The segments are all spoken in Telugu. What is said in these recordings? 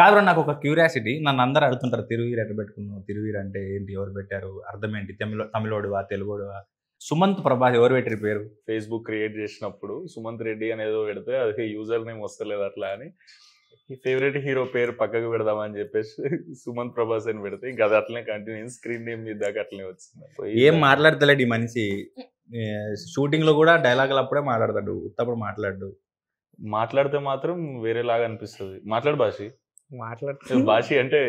కాదు నాకు ఒక క్యూరియాసిటీ, నన్ను అందరూ అడుగుతుంటారు తిరువీరు ఎట్లా పెట్టుకున్నావు, తిరువీరు అంటే ఏంటి, ఎవరు పెట్టారు, అర్థం ఏంటి, తమిళోడువా తెలుగోడువా, సుమంత్ ప్రభాస్ ఎవరు పెట్టారు పేరు? ఫేస్బుక్ క్రియేట్ చేసినప్పుడు సుమంత్ రెడ్డి అనేదో పెడితే అది యూజర్ నేమ్ వస్తలేదు అట్లా అని ఫేవరెట్ హీరో పేరు పక్కకు పెడదామని చెప్పేసి సుమంత్ ప్రభాస్ అని పెడితే ఇంకా అది అట్లనే కంటిన్యూ స్క్రీన్ నేమ్ మీద దాకా అట్లనే వచ్చింది. ఏం మాట్లాడతలేడు ఈ మనిషి, షూటింగ్ లో కూడా డైలాగులు అప్పుడే మాట్లాడతాడు, ఉత్తప్పుడు మాట్లాడితే మాత్రం వేరేలాగా అనిపిస్తుంది. మాట్లాడు భాషి. మాట్లాడుతూ భాషి అంటే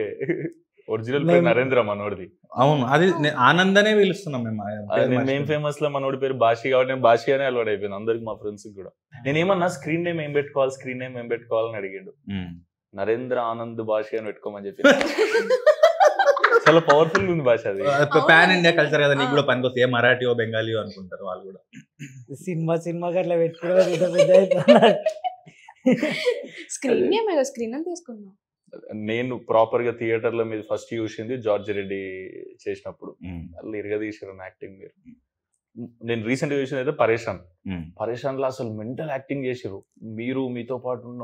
ఒరిజినల్ పేరు నరేంద్ర మనోడిది. అవును, అది ఆనందనే పిలుస్తున్నాం మేము ఫేమస్ లో మనోడి పేరు భాషి కాబట్టి నేను భాషి అనే అలవాటు అయిపోయింది అందరికి, మా ఫ్రెండ్స్ కూడా. నేనేమన్నా స్క్రీన్ నేమ్ ఏం పెట్టుకోవాలని అడిగాడు. నరేంద్ర ఆనంద్ భాషి అని పెట్టుకోమని చెప్పి చాలా పవర్ఫుల్ ఉంది భాష. అది పాన్ ఇండియా కల్చర్ కదా, నీకు కూడా పనికి వస్తే మరాఠీ బెంగాలీ అనుకుంటారు వాళ్ళు కూడా. సినిమాకి అట్లా పెట్టుకోవడం స్క్రీన్ అని తీసుకున్నాం. నేను ప్రాపర్ గా థియేటర్ల మీద ఫస్ట్ చూసింది జార్జ్ రెడ్డి చేసినప్పుడు, వాళ్ళు ఇరగదీశారు యాక్టింగ్. నేను రీసెంట్ గా చూసింది అయితే పరేషాన్ లో అసలు మెంటల్ యాక్టింగ్ చేసారు. మీరు మీతో పాటు ఉన్న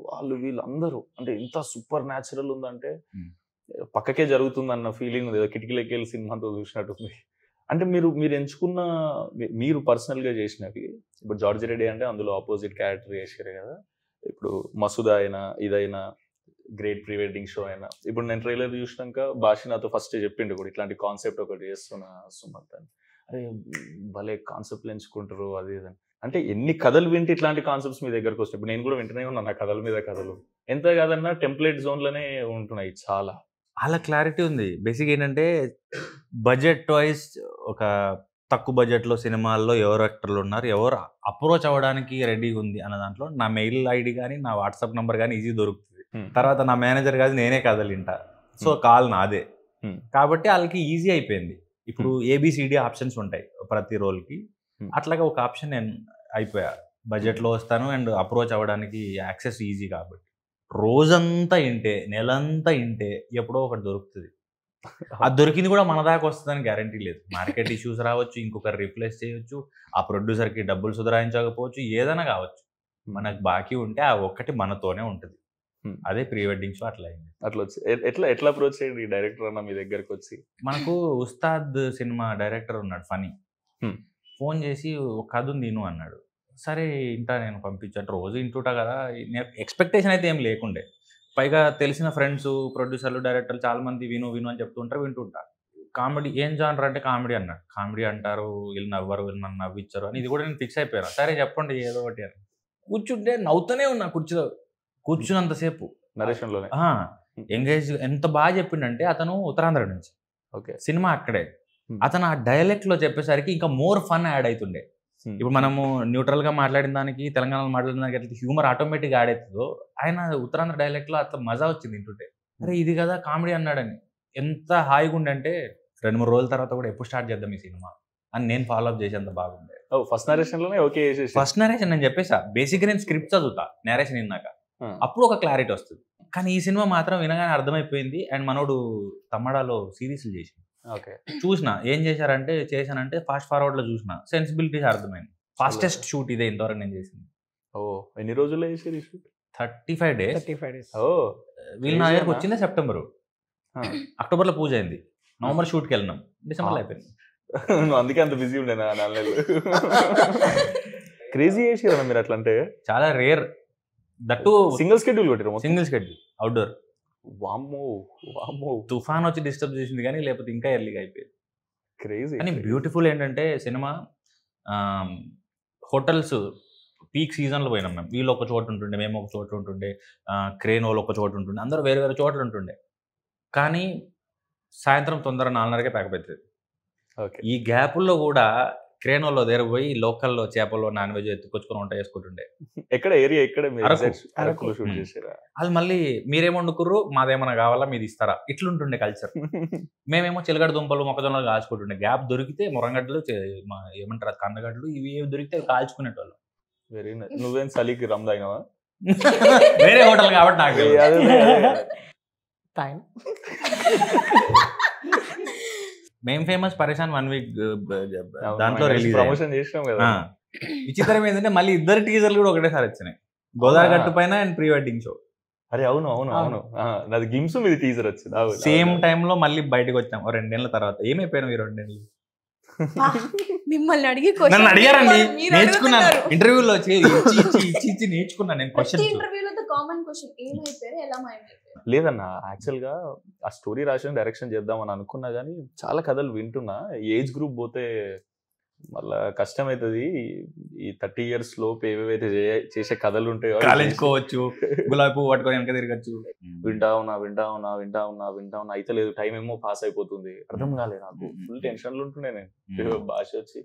వాళ్ళు వీళ్ళందరూ అంటే ఇంత సూపర్ న్యాచురల్ ఉందంటే పక్కకే జరుగుతుంది అన్న ఫీలింగ్ ఉంది. కిటికీలకి వెళ్ళి సినిమాతో చూసినట్టుంది. అంటే మీరు ఎంచుకున్న మీరు పర్సనల్ గా చేసినవి, ఇప్పుడు జార్జ్ రెడ్డి అంటే అందులో ఆపోజిట్ క్యారెక్టర్ చేసారు కదా, ఇప్పుడు మసూదా అయినా ఇదైనా గ్రేట్ ప్రీ వెడ్డింగ్ షో అయినా, ఇప్పుడు నేను ట్రైలర్ చూసినాక భాష నాతో ఫస్ట్ చెప్పిండు కూడా ఇట్లాంటి కాన్సెప్ట్ ఒకటి చేస్తున్నా సుమంత్ అని. అరే భలే కాన్సెప్ట్లు ఎంచుకుంటారు అది ఇదని. అంటే ఎన్ని కథలు వింటే ఇట్లాంటి కాన్సెప్ట్స్ మీ దగ్గరకు వస్తాయి. ఇప్పుడు నేను కూడా వింటూనే ఉన్నా నా కథల మీద కథలు. ఎంత కాదన్నా టెంప్లెట్ జోన్లోనే ఉంటున్నాయి చాలా. అలా క్లారిటీ ఉంది. బేసిక్ ఏంటంటే బడ్జెట్ వైజ్ ఒక తక్కువ బడ్జెట్లో సినిమాల్లో ఎవరు యాక్టర్లు ఉన్నారు, ఎవరు అప్రోచ్ అవ్వడానికి రెడీగా ఉంది అన్న దాంట్లో నా మెయిల్ ఐడి కానీ నా వాట్సాప్ నెంబర్ కానీ ఈజీ దొరుకుతుంది. తర్వాత నా మేనేజర్ కాదు నేనే కథలు వింటా, సో కాల్ నాదే కాబట్టి వాళ్ళకి ఈజీ అయిపోయింది. ఇప్పుడు ఏబిసిడి ఆప్షన్స్ ఉంటాయి ప్రతి రోల్కి, అట్లాగే ఒక ఆప్షన్ నేను అయిపోయా. బడ్జెట్లో వస్తాను అండ్ అప్రోచ్ అవ్వడానికి యాక్సెస్ ఈజీ కాబట్టి రోజంతా ఇంటే నెలంతా ఇంటే ఎప్పుడో ఒకటి దొరుకుతుంది. అది దొరికింది కూడా మన దాకా వస్తుందని గ్యారంటీ లేదు. మార్కెట్ ఇష్యూస్ రావచ్చు, ఇంకొకరు రీప్లేస్ చేయొచ్చు, ఆ ప్రొడ్యూసర్కి డబ్బులు సుధరాయించకపోవచ్చు, ఏదైనా కావచ్చు. మనకు బాకీ ఉంటే ఆ ఒక్కటి మనతోనే ఉంటుంది. అదే ప్రీ వెడ్డింగ్ షో అట్లా అయింది. అట్లా వచ్చి ఎట్లా అప్రోచ్ చేయండి డైరెక్టర్ అన్న మీ దగ్గరకు వచ్చి? మనకు ఉస్తాద్ సినిమా డైరెక్టర్ ఉన్నాడు ఫనీ, ఫోన్ చేసి ఒక కథ ఉంది విను అన్నాడు. సరే ఇంటా నేను పంపించాను, రోజు ఇంటుంటా కదా, ఎక్స్పెక్టేషన్ అయితే ఏం లేకుండే. పైగా తెలిసిన ఫ్రెండ్స్ ప్రొడ్యూసర్లు డైరెక్టర్లు చాలా మంది విను అని చెప్తుంటారు, వింటుంటా. కామెడీ ఏం జానర్ అంటే కామెడీ అన్నాడు. కామెడీ అంటారు, వీళ్ళు నవ్వరు, వీళ్ళు నన్ను నవ్వించారు అని ఇది కూడా నేను ఫిక్స్ అయిపోయాను. సరే చెప్పండి ఏదో ఒకటి అని కూర్చుంటే నవ్వుతూనే ఉన్నా కుర్చీలో కూర్చున్నంతసేపు. నరేషన్లోనే ఎంగేజ్ ఎంత బాగా చెప్పిండంటే, అతను ఉత్తరాంధ్ర నుంచి, ఓకే, సినిమా అక్కడే. అతను ఆ డైలెక్ట్లో చెప్పేసరికి ఇంకా మోర్ ఫన్ యాడ్ అవుతుండే. ఇప్పుడు మనము న్యూట్రల్గా మాట్లాడిన దానికి తెలంగాణలో మాట్లాడిన దానికి ఎట్లా హ్యూమర్ ఆటోమేటిక్గా యాడ్ అవుతుందో, ఆయన ఉత్తరాంధ్ర డైలెక్ట్లో అట్లా మజా వచ్చింది వింటుంటే. అరే ఇది కదా కామెడీ అన్నాడని ఎంత హాయిగా ఉండంటే 2-3 రోజుల తర్వాత కూడా ఎప్పుడు స్టార్ట్ చేద్దాం ఈ సినిమా అని నేను ఫాలో అప్ చేసేంత బాగుండే. ఫస్ట్ నరేషన్లోనే ఓకే చేసేసి ఫస్ట్ నరేషన్ నేను చెప్పేసా. బేసిక్గా నేను స్క్రిప్ట్ చదువుతా నేరేషన్ విన్నాక, అప్పుడు ఒక క్లారిటీ వస్తుంది. కానీ ఈ సినిమా మాత్రం వినగానే అర్థమైపోయింది. అండ్ మనోడు తమ్మడాలో సిరీస్లు చేసి చూసిన ఏం చేశానంటే ఫాస్ట్ ఫార్వర్డ్ లో చూసిన సెన్సిబిలిటీస్ అర్థమైంది. ఫాస్టెస్ట్ షూట్ ఇదే ఇంతవరకు నేను చేసింది. ఎన్ని రోజుల్లో చేసేది? 35 days. వీళ్ళు నా దగ్గరకు వచ్చింది సెప్టెంబర్, అక్టోబర్లో పూజ అయింది, నవంబర్ షూట్కి వెళ్ళినాం, డిసెంబర్లో అయిపోయింది. అందుకే అంత బిజీ ఉండే నా నెలలు. క్రేజీ చేసి మీరు అట్లా అంటే చాలా రేర్. దట్టు సింగిల్ షెడ్యూల్ కొట్టారు, సింగిల్ షెడ్యూల్ అవుట్డోర్. వామ్మో తుఫాన్ వచ్చి డిస్టర్బ్ చేసింది కానీ లేకపోతే ఇంకా ఎర్లీగా అయిపోయింది. క్రేజీ. కానీ బ్యూటిఫుల్ ఏంటంటే సినిమా హోటల్స్ పీక్ సీజన్లో పోయినాం మేము. వీళ్ళు ఒక చోట ఉంటుండే, మేము ఒక చోట ఉంటుండే, క్రేన్ వాళ్ళు ఒక చోట ఉంటుండే, అందరూ వేరే వేరే చోట్ల ఉంటుండే. కానీ సాయంత్రం తొందర 4:30కే ప్యాకప్ అవుతుంది. ఈ గ్యాపుల్లో కూడా క్రేన్ వాళ్ళు దగ్గర పోయి లోకల్లో చేపలు నాన్ వెజ్ ఎత్తుకొచ్చుకొని వంట చేసుకుంటుండే. ఎక్కడ ఏరియా ఎక్కడ వాళ్ళు మళ్ళీ మీరేమో వండుకుర్రు, మాదేమన్నా కావాలా మీరు ఇస్తారా, ఇట్లుంటుండే కల్చర్. మేమేమో చిలగడ దుంపలు మొక్కజొన్నలు కాల్చుకుంటుండే. గ్యాప్ దొరికితే మురంగడ్డలు ఏమంటారు కందగడ్డలు ఇవి ఏవి దొరికితే కాల్చుకునేటోళ్ళు. Very nice. నువ్వేం చలికి రమ్ తాగినావా? వేరే హోటల్ కాబట్టి నాకు మేము ఫేమస్ పరేషాన్ 1 week దాంట్లో రిలీజ్ ప్రమోషన్ చేసినాం కదా. విచిత్రం ఏంటంటే మళ్ళీ 2 టీజర్లు కూడా ఒకటేసారి వచ్చినాయి, గోదావరి గట్టు పైన అండ్ ప్రీ వెడ్డింగ్ షో. అరే అవును అవును అవును నాది గిమ్స్ మీది టీజర్ వచ్చింది. సేమ్ టైంలో మళ్ళీ బయటకు వచ్చాం 2 నెలల తర్వాత. ఏమైపోయినాం ఈ 2 నెలలు? మిమ్మల్ని అడిగి నన్ను అడిగారండి, మీరు నేర్చుకున్నాను. అడుగుతున్నారు. ఇంటర్వ్యూలో ఇచ్చి నేర్చుకున్నాను నేను ప్రతి క్వశ్చన్స్. ఇంటర్వ్యూలో కామన్ క్వశ్చన్ ఏమైపోయారు, ఎలా మాయమైపోయారు? లేదన్న, యాక్చువల్ గా ఆ స్టోరీ రాసిన డైరెక్షన్ చేద్దామని అనుకున్నా కానీ చాలా కథలు వింటున్నా. ఏజ్ గ్రూప్ పోతే మళ్ళా కష్టం అవుతుంది. ఈ 30 years లోపు ఏవేవైతే చేసే కథలు ఉంటాయో కాలేజ్ కోవచ్చు, గులాబీ పువ్వు పట్టుకొని వెనక తిరగచ్చు. వింటా ఉన్నా అయితే లేదు. టైం ఏమో పాస్ అయిపోతుంది, అర్థం కాలేదు నాకు. ఫుల్ టెన్షన్లు ఉంటుండే నేను. భాష వచ్చి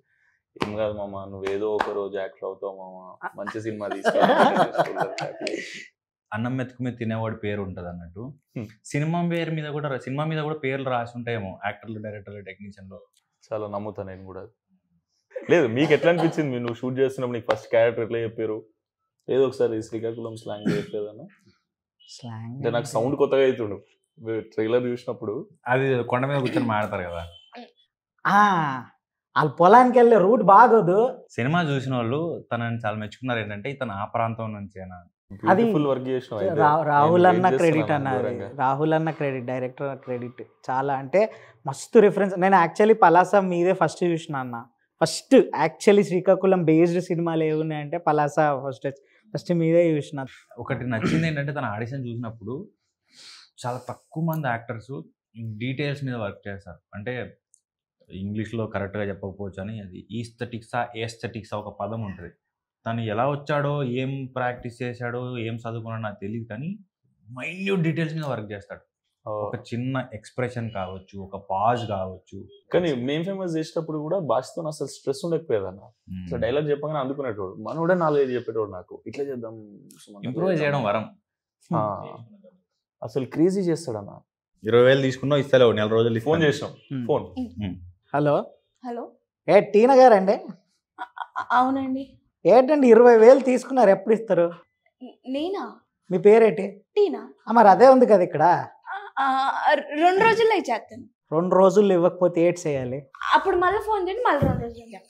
ఏం కాదు మామ, నువ్వేదో ఒక రోజు యాక్టర్ అవుతావు మామ, మంచి సినిమా తీసుకు. అన్నం మెతుకు మీద తినేవాడి పేరు ఉంటది అన్నట్టు సినిమా మీద కూడా పేర్లు రాసి ఉంటాయేమో, యాక్టర్లు, డైరెక్టర్లు, టెక్నీషియన్లు. చాలా నమ్ముతా నేను కూడా. లేదు, మీకు ఎట్లా అనిపించింది? నువ్వు షూట్ చేస్తున్నప్పుడు నీకు ఫస్ట్ క్యారెక్టర్ ఎట్లా చెప్పారు? ఏదో ఒకసారి శ్రీకాకుళం స్లాంగ్ చెప్పలేదన్నా. అంటే నాకు సౌండ్ కొత్తగా అవుతుండు ట్రైలర్ చూసినప్పుడు. అది కొండ మీద కూర్చొని మాడతారు కదా, వాళ్ళు పొలానికి వెళ్ళే రూట్ బాగోదు. సినిమా చూసిన వాళ్ళు తనని చాలా మెచ్చుకున్నారు. ఏంటంటే ఇతను ఆ ప్రాంతం నుంచేనా. అది వర్క్ చేసిన రాహుల్ అన్న క్రెడిట్ అన్నది. రాహుల్ అన్న క్రెడిట్, డైరెక్టర్ క్రెడిట్ చాలా. అంటే మస్తు రిఫరెన్స్. నేను యాక్చువల్లీ పలాస మీదే ఫస్ట్ చూసిన అన్న. ఫస్ట్ యాక్చువల్లీ శ్రీకాకుళం బేస్డ్ సినిమాలు ఏమున్నాయంటే పలాస ఫస్ట్ మీదే చూసిన. ఒకటి నచ్చింది ఏంటంటే తన ఆడిషన్ చూసినప్పుడు చాలా తక్కువ మంది యాక్టర్స్ డీటెయిల్స్ మీద వర్క్ చేస్తారు. అంటే ఇంగ్లీష్లో కరెక్ట్గా చెప్పకపోవచ్చు అని, అది ఏస్థెటిక్సా ఒక పదం ఉంటుంది. తను ఎలా వచ్చాడో, ఏం ప్రాక్టీస్ చేశాడో, ఏం చదువుకున్నాడో నాకు తెలియదు, కానీ మైన్యూట్ డీటెయిల్స్ మీద వర్క్ చేస్తాడు. ఒక చిన్న ఎక్స్ప్రెషన్ కావచ్చు, ఒక పాజ్ కావచ్చు. కానీ మేము ఫేమస్ చేసేటప్పుడు కూడా భాషతో అసలు స్ట్రెస్ ఉండకపోయేదన్న. అసలు డైలాగ్ చెప్పగానే అందుకునేటోడు. మనోడే 4-5 చెప్పేటోడు నాకు, ఇట్లా చేద్దాం, ఇంప్రూవ్ చేయడం వరం. అసలు క్రేజీ చేస్తాడన్న. 20,000 తీసుకున్నావు, ఇస్తలేవు, 4 రోజులు ఫోన్ చేసినాం. ఫోన్ హలో హలో, టీనా గారండి? అవునండి. ఏంటండి 20,000 తీసుకున్నారు, ఎప్పుడు ఇస్తారు? నేనా? మీ పేరేంటి? టీనా. మరి అదే ఉంది కదా ఇక్కడ. 2 రోజుల్లో ఇచ్చేస్తాను. 2 రోజుల్లో ఇవ్వకపోతే ఏడ్ చేయాలి? అప్పుడు మళ్ళీ ఫోన్ చేయండి, మళ్ళీ 2 రోజులు.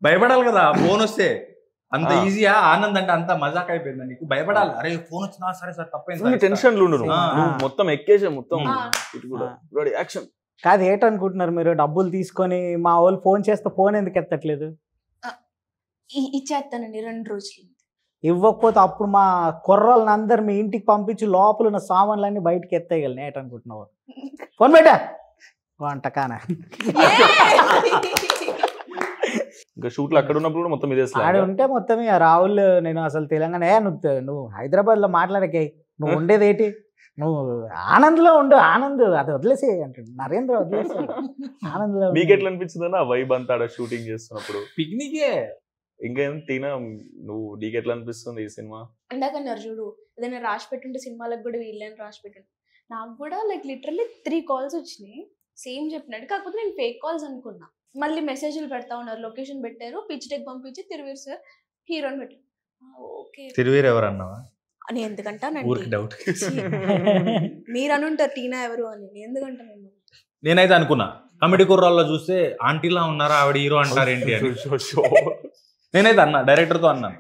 భయపడాలి కదా ఫోన్ వస్తే. అంత ఈజీయా? ఆనంద్ అంటే అంత మజాక్ అయిపోయిందా నీకు? భయపడాలి. అరే ఫోన్ వచ్చినా సరే సార్ తప్పైంది, టెన్షన్లు ఉండు. మొత్తం ఎక్కేసా, మొత్తం యాక్షన్ కాదు. ఏంటనుకుంటున్నారు మీరు? డబ్బులు తీసుకొని మా వాళ్ళు ఫోన్ చేస్తే ఫోన్ ఎందుకు ఎత్తట్లేదు? ఇచ్చేస్తానండి 2 రోజులు. ఇవ్వకపోతే అప్పుడు మా కుర్రోళ్ళని అందరు మీ ఇంటికి పంపించి లోపల ఉన్న సామాన్లన్నీ బయటకి ఎత్తేయగలను. ఏంటనుకుంటున్నావు? ఫోన్ పెట్టా వంటకానా? ఇంకా షూట్లు అక్కడ ఉన్నప్పుడు కూడా మొత్తం ఇదే ఆడ ఉంటే మొత్తం రాహుల్, నేను అసలు తెలంగాణ, నువ్వు హైదరాబాద్లో మాట్లాడకే, నువ్వు ఉండేది ఏంటి? నువ్వు ఆనంద్లో ఉండు, ఆనంద్ అది వదిలేసే అంటాడు నరేంద్ర, వదిలేసే ఆనంద్లో. మీకు ఎట్లా అనిపించిందన్న వైబ్ అంతా ఆడ షూటింగ్ చేస్తున్నప్పుడు? పిక్నికే. ఇంకేం తీనా, నువ్వు నీకు ఎట్లా అనిపిస్తుంది ఈ సినిమా? ఇందాకన్నారు చూడు, ఏదైనా రాసి పెట్టుంటే సినిమాలకు కూడా వీళ్ళని రాసి పెట్టుంటే. నాకు కూడా లిటరల్లీ 3 calls వచ్చినాయి, సేమ్ చెప్పినట్టు. కాకపోతే నేను ఫేక్ కాల్స్ అనుకున్నా. మళ్ళీ మెసేజ్లు పెడతా ఉన్నారు, లొకేషన్ పెట్టారు, పిచ్ టెక్ పంపించి తిరువీర్ సార్ హీరోని పెట్టారు. ఓకే, తిరువీర్ ఎవరు అన్నావా అని ఎందుకంటాను? డౌట్. మీరు అనుంటారు టీనా ఎవరు అని, ఎందుకంటాను? నేనైతే అనుకున్నా కమెడీ కుర్రాల్లో చూస్తే ఆంటీలా ఉన్నారా ఆవిడ హీరో అంటారు ఏంటి అని. నేనైతే అన్నా, డైరెక్టర్ తో అన్నాను.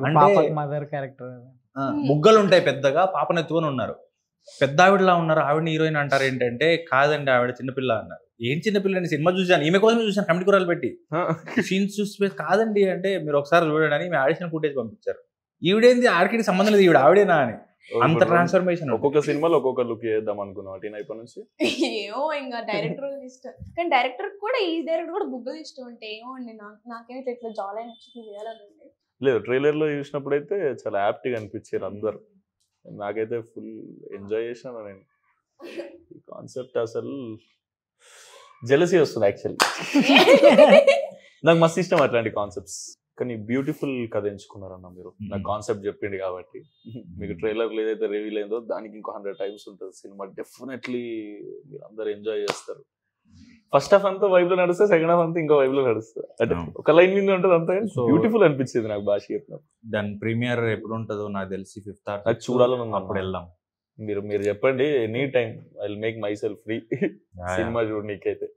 అంటే మదర్ క్యారెక్టర్, బుగ్గలు ఉంటాయి పెద్దగా, పాపనెత్తుకొని ఉన్నారు, పెద్ద ఆవిడలా ఉన్నారు, ఆవిడని హీరోయిన్ అంటారు ఏంటంటే, కాదండి ఆవిడ చిన్నపిల్ల అన్నారు. ఏం చిన్నపిల్ల అని సినిమా చూసాను, ఈమె కోసం చూసాను, కమిటీ కూరలు పెట్టి సీన్స్ చూసి కాదండి అంటే మీరు ఒకసారి చూడండి అని మేము ఆడిషన్ ఫుటేజ్ పంపించారు. ఈవిడేంది ఆడికి సంబంధం లేదు, ఈవిడ ఆవిడేనా అని. అంత ట్రాన్స్ఫర్మేషన్. ఒక్కొక్క సినిమాలో ఒక్కొక్క లుక్ చేద్దాం అనుకున్నాం టీనా అయిపోయి నుంచి. ఏమో ఇంకా డైరెక్టర్ ఇష్టం, కానీ డైరెక్టర్ కూడా ఈ డైరెక్టర్ కూడా బుగ్గలు ఇష్టం అంటే ఏమో అండి. నాకేమైతే ఇట్లా జాలీ నచ్చింది చేయాలని. లేదు, ట్రైలర్ లో చూసినప్పుడు అయితే చాలా యాప్ట్గా అనిపించారు అందరు. నాకైతే ఫుల్ ఎంజాయ్ చేశాను నేను. ఈ కాన్సెప్ట్ అసలు జెలసీ వస్తుంది యాక్చువల్లీ. నాకు మస్తు ఇష్టం అట్లాంటి కాన్సెప్ట్స్. కానీ బ్యూటిఫుల్ కథ ఎంచుకున్నారన్న మీరు. నాకు కాన్సెప్ట్ చెప్పింది కాబట్టి. మీకు ట్రైలర్ ఏదైతే రివీల్ అయిందో దానికి ఇంకో 100 times ఉంటుంది సినిమా. డెఫినెట్లీ మీరు అందరు ఎంజాయ్ చేస్తారు. ఫస్ట్ హాఫ్ అంతా వైబ్ లో నడుస్తే, సెకండ్ హాఫ్ అంతా ఇంకో వైబ్ లో నడుస్తుంది. అంటే ఒక లైన్ మీద ఉంటుంది అంతా. బ్యూటిఫుల్ అనిపించింది నాకు భాష చెప్పినప్పుడు. దాని ప్రీమియర్ ఎప్పుడు ఉంటుందో నాకు తెలిసి 5th అది చూడాలని ఉంది. అప్పుడు వెళ్దాం. మీరు చెప్పండి, any time I will make myself free cinema చూడనీకైతే.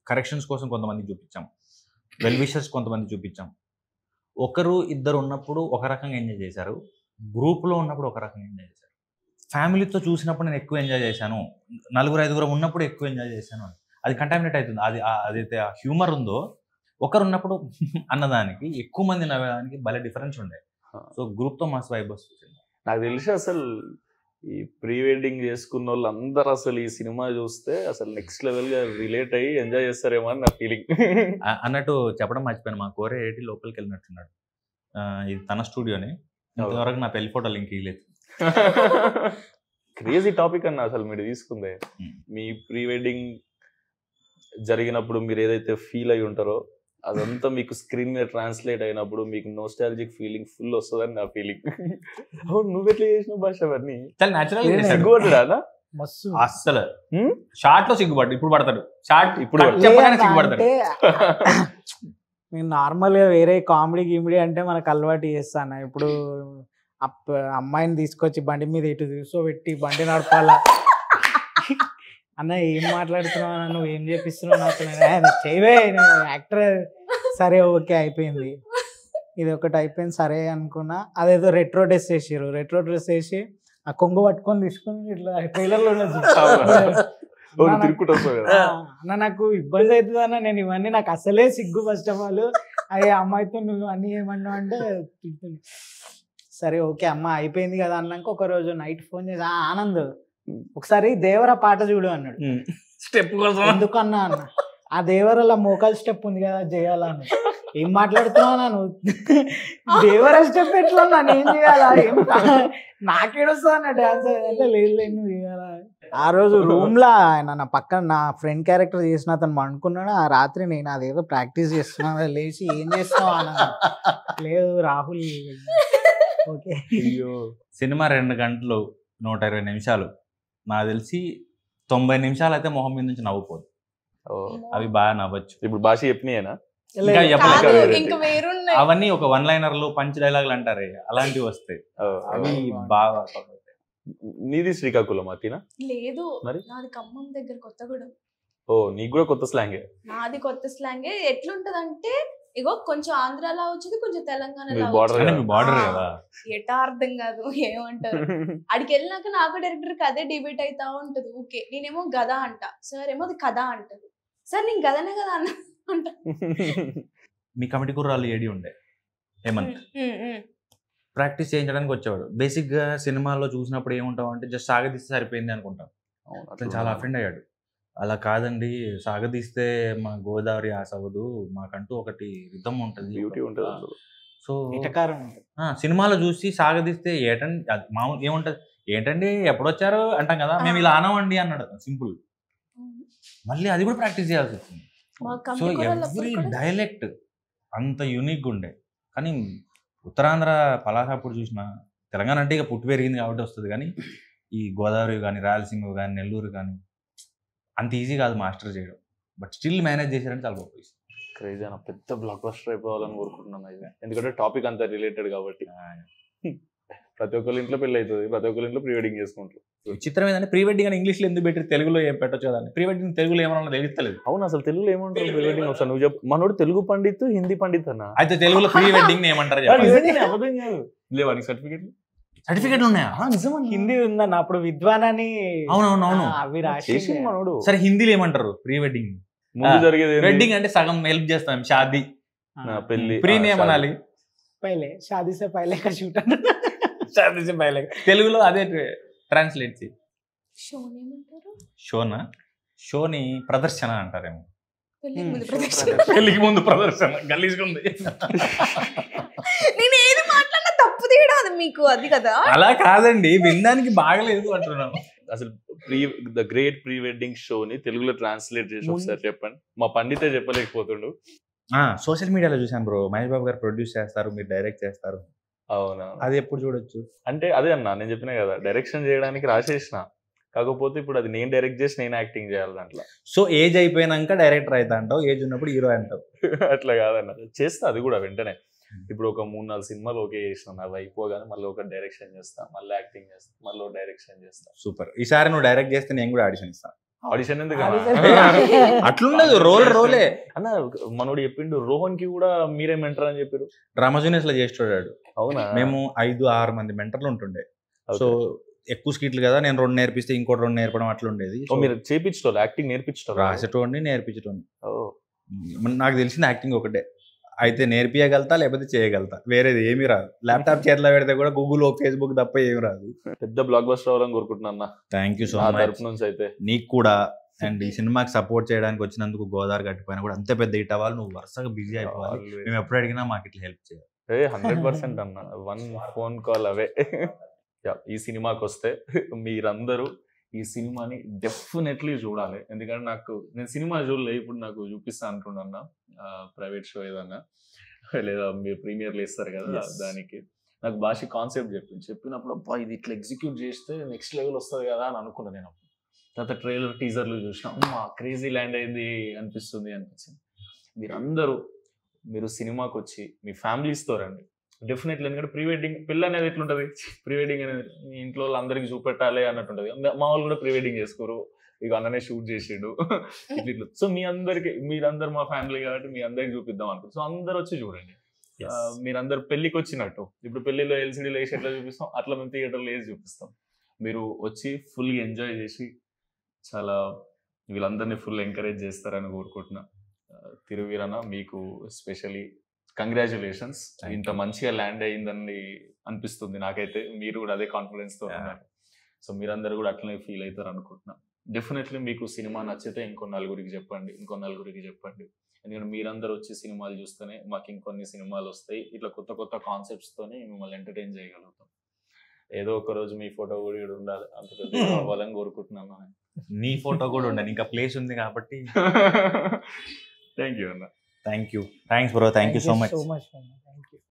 కరెక్షన్స్ కోసం కొంతమంది చూపించాం, వెల్ విషర్స్ కొంతమంది చూపించాం. 1-2 ఉన్నప్పుడు ఒక రకంగా ఎంజాయ్ చేశారు, గ్రూప్లో ఉన్నప్పుడు ఒక రకంగా ఎంజాయ్ చేశాను, ఫ్యామిలీతో చూసినప్పుడు నేను ఎక్కువ ఎంజాయ్ చేశాను, 4-5 ఉన్నప్పుడు ఎక్కువ ఎంజాయ్ చేశాను అని. అది కంటామినేట్ అవుతుంది. అది అదైతే ఆ హ్యూమర్ ఉందో ఒకరు ఉన్నప్పుడు అన్నదానికి ఎక్కువ మంది నవ్వేదానికి భలే డిఫరెన్స్ ఉండే. సో గ్రూప్తో మస్తు వైబ్ వస్తుంది. నాకు తెలిసి అసలు ఈ ప్రీ వెడ్డింగ్ చేసుకున్న వాళ్ళు అందరు అసలు ఈ సినిమా చూస్తే అసలు నెక్స్ట్ లెవెల్ గా రిలేట్ అయ్యి ఎంజాయ్ చేస్తారేమో అని నా ఫీలింగ్. అన్నట్టు చెప్పడం మర్చిపోయాను, మా కోరే ఏటి లోపలికి వెళ్ళినట్టున్నాడు. ఇది తన స్టూడియోనే, ఇంతవరకు నా పెళ్లి ఫోటో లింక్ ఇవ్వలేదు. క్రేజీ టాపిక్ అన్న అసలు మీరు తీసుకుందే. మీ ప్రీ వెడ్డింగ్ జరిగినప్పుడు మీరు ఏదైతే ఫీల్ అయి ఉంటారో అదంతా మీకు స్క్రీన్ మీద ట్రాన్స్లేట్ అయినప్పుడు మీకు నోస్టాలజిక్ ఫీలింగ్ ఫుల్ వస్తుందని నా ఫీలింగ్. అవును, నువ్వు ఎట్లా చేసిన భాష అవన్నీ చాలా న్యాచురల్. సిగ్గుపడ్డా? అస్సలు షార్ట్ లో సిగ్గుపడ్డు, ఇప్పుడు పడతాడు. షార్ట్ ఇప్పుడు సిగ్గుపడతాడు. నేను నార్మల్గా వేరే కామెడీ గిమిడీ అంటే మనకు అలవాటు చేస్తాను. ఇప్పుడు అమ్మాయిని తీసుకొచ్చి బండి మీద ఇటు కూర్చోబెట్టి బండి నడపాలా అన్న, ఏం మాట్లాడుతున్నావు అన్న, నువ్వు ఏం చేపిస్తున్నావు నాకు, చేయవే యాక్టర్. సరే ఓకే అయిపోయింది, ఇది ఒకటి అయిపోయింది సరే అనుకున్నా. అదేదో రెట్రో డ్రెస్ వేసారు, రెట్రో డ్రెస్ వేసి ఆ కొంగు పట్టుకొని తీసుకొని ఇట్లా ట్రైలర్లో అన్న నాకు ఇబ్బంది అవుతుంది అన్న, నేను ఇవన్నీ నాకు అసలే సిగ్గు. ఫస్ట్ ఆఫ్ ఆల్ అయ్యే అమ్మాయితో నువ్వు అన్నీ ఏమన్నావు అంటే సరే ఓకే అమ్మ అయిపోయింది కదా అన్నాక ఒక రోజు నైట్ ఫోన్ చేసి ఆనంద్ ఒకసారి దేవర పాట చూడు అన్నాడు. స్టెప్ కోసం ఎందుకన్నా అన్న, ఆ దేవరలో మోకాల్ స్టెప్ ఉంది కదా చేయాలని. ఏం మాట్లాడుతున్నావు నువ్వు, దేవర స్టెప్ ఎట్లా నేను ఏం చేయాలా, ఏం నాకేడొస్తా అన్న డాన్స్ అంటే లేదు నువ్వు చేయాలా. ఆ రోజు రూమ్ లా ఆయన నా పక్కన నా ఫ్రెండ్ క్యారెక్టర్ చేసిన అతను అనుకున్నాడు. ఆ రాత్రి నేను అదేదో ప్రాక్టీస్ చేస్తున్నా, లేచి ఏం చేస్తావు అన్న, లేదు రాహుల్ ఓకే. సినిమా 2 గంటలు 120 నిమిషాలు, నాకు తెలిసి 90 నిమిషాలు అయితే మొహం మీద నుంచి నవ్వుపోదు. అవి బాగా నవ్వచ్చు. ఇప్పుడు భాష చెప్పినాయేనా? అవన్నీ ఒక 1 లైనర్లు పంచ్ డైలాగులు అంటారే, అలాంటివి వస్తాయి. అవి బాగా. నీది శ్రీకాకుళం అతినా? లేదు, నాది ఖమ్మం దగ్గర కొత్తగూడెం. ఓ, నీకు కూడా కొత్త స్లాంగే? నాది కొత్త స్లాంగే. ఎట్లుంటదంటే ఇగో కొంచెం ఆంధ్రాలో వచ్చింది, కొంచెం తెలంగాణలో ఎటా అర్థం కాదు ఏమంటారు. అడికి వెళ్ళినాక నాకు డైరెక్టర్ అదే డిబేట్ అవుతా ఉంటది. ఓకే నేనేమో గదా అంట, సార్ ఏమో అది కథ అంటారు. సార్ నేను గదనే కదా అన్న అంట. మీ కమిటీ కుర్రాళ్ళు ఏడి ఉండే హేమంత్ ప్రాక్టీస్ చేయించడానికి వచ్చేవాడు. బేసిక్గా సినిమాలో చూసినప్పుడు ఏముంటావు అంటే జస్ట్ సాగదీస్తే సరిపోయింది అనుకుంటాం. అతను చాలా అఫెండ్ అయ్యాడు. అలా కాదండి, సాగదీస్తే మా గోదావరి ఆసవదు, మాకంటూ ఒకటి రిథమ్ ఉంటుంది, బ్యూటీ ఉంటుంది. సో సినిమాలో చూసి సాగదీస్తే ఏటండి మామూలు ఏముంటది, ఏంటండి ఎప్పుడొచ్చారు అంటాం కదా, మేము ఇలా అనవండి అన్నాడు సింపుల్. మళ్ళీ అది కూడా ప్రాక్టీస్ చేయాల్సి వచ్చింది. సో ఎవ్రీ డైలెక్ట్ అంత యూనిక్గా ఉండే. కానీ ఉత్తరాంధ్ర పలాసాపూర్ చూసిన, తెలంగాణ అంటే ఇక పుట్టి పెరిగింది కాబట్టి వస్తుంది, కానీ ఈ గోదావరి కానీ రాయలసీమ కానీ నెల్లూరు కానీ అంత ఈజీ కాదు మాస్టర్ చేయడం. బట్ స్టిల్ మేనేజ్ చేశారంటే చాలా గొప్ప విషయం. క్రేజీ అన్న, పెద్ద బ్లాక్ బస్టర్ అయిపోవాలని కోరుకుంటున్నాను అయితే, ఎందుకంటే టాపిక్ అంతా రిలేటెడ్ కాబట్టి. ప్రతి ఒక్కరి ఇంట్లో పెళ్ళి అవుతుంది, ప్రతి ఒక్కరి ఇంట్లో ప్రీ వెడ్డింగ్ చేసుకుంటారు. చిత్రం ఏంటంటే ప్రీ వెడ్డింగ్ అని ఇంగ్లీష్లో ఎందుకు పెట్టి తెలుగులో ఏం పెట్టచ్చు కదా, ప్రీ వెడ్డింగ్ తెలుగులో ఏమన్నా తెలుస్తలేదు. అవును, అసలు తెలుగులో ఏమంటారు ప్రీ వెడ్డింగ్? ఒకసారి నువ్వు చెప్పు. మనోడు తెలుగు పండిత్, హిందీ పండిత్ అన్న, అయితే తెలుగులో ప్రీ వెడ్డింగ్ ఏమంటారు? అబద్ధం కాదు, లేవా సర్టిఫికెట్? సర్టిఫికెట్లు ఉన్నాయా? నిజమా? హిందీ ఉందన్న, అప్పుడు విద్వాన్ అని. అవునవునవును, అవి రాసి మనోడు. సరే హిందీలో ఏమంటారు ప్రీ వెడ్డింగ్? ముందు జరిగేది వెడ్డింగ్ అంటే సగం హెల్ప్ చేస్తాం, షాదీ పెళ్లి. ప్రీ ఏమనాలి? పైలే షాదీ సే పైలే కా షూట్, షాదీ సే పైలే తెలుగులో అదే ట్రాన్స్లేట్ చేయి. షోనా? షోని ప్రదర్శన అంటారేమో. పెళ్లికి ముందు ప్రదర్శన గలీజ్గుంది. నేను ఏది మాట్లాడినా తప్పు తీయడం అది మీకు అది కదా. అలా కాదండి, వినడానికి బాగలేదు అంటున్నాను. అసలు ద గ్రేట్ ప్రీ వెడ్డింగ్ షోని తెలుగులో ట్రాన్స్లేట్ చేసి ఒకసారి చెప్పండి. మా పండితే చెప్పలేకపోతుండు. సోషల్ మీడియాలో చూసాను బ్రో, మహేష్ బాబు గారు ప్రొడ్యూస్ చేస్తారు, మీరు డైరెక్ట్ చేస్తారు. అవునా? అది ఎప్పుడు చూడొచ్చు అంటే అదే అన్న, నేను చెప్పినా కదా డైరెక్షన్ చేయడానికి రాసేసిన, కాకపోతే ఇప్పుడు అది నేను డైరెక్ట్ చేసి నేను యాక్టింగ్ చేయాలి దాంట్లో. సో ఏజ్ అయిపోయినాక డైరెక్టర్ అవుతా అంటావు, ఏజ్ ఉన్నప్పుడు హీరో అంటావు. అట్లా కాదన్న, చేస్తా అది కూడా వెంటనే. ఇప్పుడు ఒక 3-4 సినిమాలు ఓకే చేసిన, అవి అయిపోగానే మళ్ళీ ఒక డైరెక్షన్ చేస్తా, మళ్ళీ యాక్టింగ్ చేస్తా, మళ్ళీ డైరెక్షన్ చేస్తా. సూపర్. ఈసారి నువ్వు డైరెక్ట్ చేస్తే నేను కూడా ఆడిషన్ ఇస్తాను. ఆడిషన్ ఎందుకు అట్లుండదు, రోలే. అన్న మనోడు చెప్పిండు రోహన్ కి కూడా మీరే మెంటర్ అని చెప్పారు. డ్రామా జూనియర్స్ లో చేసి చూడాడు. అవునా? మేము 5-6 మంది మెంటర్లు ఉంటుండే. సో ఎక్కువ స్కిట్లు కదా, నేను 2 నేర్పిస్తే ఇంకోటి 2 నేర్పడం అట్లా ఉండేది. మీరు చేపించడం యాక్టింగ్ నేర్పించడం, రాసేటోడిని నేర్పించటోని. నాకు తెలిసిన యాక్టింగ్ ఒకటే, అయితే నేర్పియగలుగుతా లేకపోతే చేయగలుగుతా, వేరేది ఏమీ రాదు. ల్యాప్టాప్ చేతిలో పెడితే కూడా గూగుల్ ఫేస్బుక్ తప్ప ఏమి రాదు. పెద్ద బ్లాక్ బస్టర్ అవ్వాలని కోరుకుంటున్నా. థ్యాంక్ యూ సో మచ్ నుంచి అయితే నీకు కూడా. అండ్ ఈ సినిమాకి సపోర్ట్ చేయడానికి వచ్చినందుకు గోదావరి గట్టిపోయినా కూడా అంతే పెద్ద హిట్ అవ్వాలి. నువ్వు వరుసగా బిజీ అయిపోవాలి. మేము ఎప్పుడు అడిగినా మాకు ఇట్లా హెల్ప్ చేయాలి. 100% అన్న, 1 ఫోన్ కాల్ అవే. ఈ సినిమాకి వస్తే మీరందరూ ఈ సినిమాని డెఫినెట్లీ చూడాలి. ఎందుకంటే నేను సినిమా చూడలే, ఇప్పుడు నాకు చూపిస్తా అంటున్నా ప్రైవేట్ షో ఏదన్నా, లేదా మీరు ప్రీమియర్లు ఇస్తారు కదా, దానికి నాకు భాష కాన్సెప్ట్ చెప్పినప్పుడు అబ్బా ఇది ఇట్లా ఎగ్జిక్యూట్ చేస్తే నెక్స్ట్ లెవెల్ వస్తుంది కదా అని అనుకున్నాను. నేను తర్వాత ట్రైలర్ టీజర్లు చూసినా క్రేజీ ల్యాండ్ అయింది అనిపించింది. మీరు సినిమాకి వచ్చి మీ ఫ్యామిలీస్తో రండి డెఫినెట్లీ. ఎందుకంటే ప్రీ వెడ్డింగ్ పెళ్ళి అనేది ఎట్లుంటుంది, ప్రీ వెడ్డింగ్ అనేది మీ ఇంట్లో అందరికి చూపెట్టాలి అన్నట్టు ఉంటుంది. మా వాళ్ళు కూడా ప్రీ వెడ్డింగ్ చేసుకోరు, ఇక అన్ననే షూట్ చేసిండు ఇట్లా. సో మీరందరూ మా ఫ్యామిలీ కాబట్టి మీ అందరికి చూపిద్దాం అనుకుంటారు. సో అందరు వచ్చి చూడండి. మీరందరు పెళ్ళికి వచ్చినట్టు, ఇప్పుడు పెళ్లిలో ఎల్సిడీలో వేసి ఎట్లా చూపిస్తాం అట్లా మేము థియేటర్లో వేసి చూపిస్తాం. మీరు వచ్చి ఫుల్ ఎంజాయ్ చేసి చాలా వీళ్ళందరినీ ఫుల్ ఎంకరేజ్ చేస్తారని కోరుకుంటున్నా. తిరువీరన్న మీకు స్పెషలీ కంగ్రాచులేషన్స్. ఇంత మంచిగా ల్యాండ్ అయ్యిందని అనిపిస్తుంది నాకైతే. మీరు కూడా అదే కాన్ఫిడెన్స్తో ఉన్నారు. సో మీరందరూ కూడా అట్లనే ఫీల్ అవుతారు అనుకుంటున్నా. డెఫినెట్లీ మీకు సినిమా నచ్చితే ఇంకో నలుగురికి చెప్పండి. ఎందుకంటే మీరందరూ వచ్చి సినిమాలు చూస్తేనే మాకు ఇంకొన్ని సినిమాలు వస్తాయి. ఇట్లా కొత్త కొత్త కాన్సెప్ట్స్తోనే మిమ్మల్ని ఎంటర్టైన్ చేయగలుగుతాం. ఏదో ఒక రోజు మీ ఫోటో కూడా ఉండాలి, అంత పెద్ద అవ్వాలని కోరుకుంటున్నాను. నీ ఫోటో కూడా ఉండాలి, ఇంకా ప్లేస్ ఉంది కాబట్టి. థ్యాంక్ యూ అన్న. Thank you. Thanks bro. Thank you so much.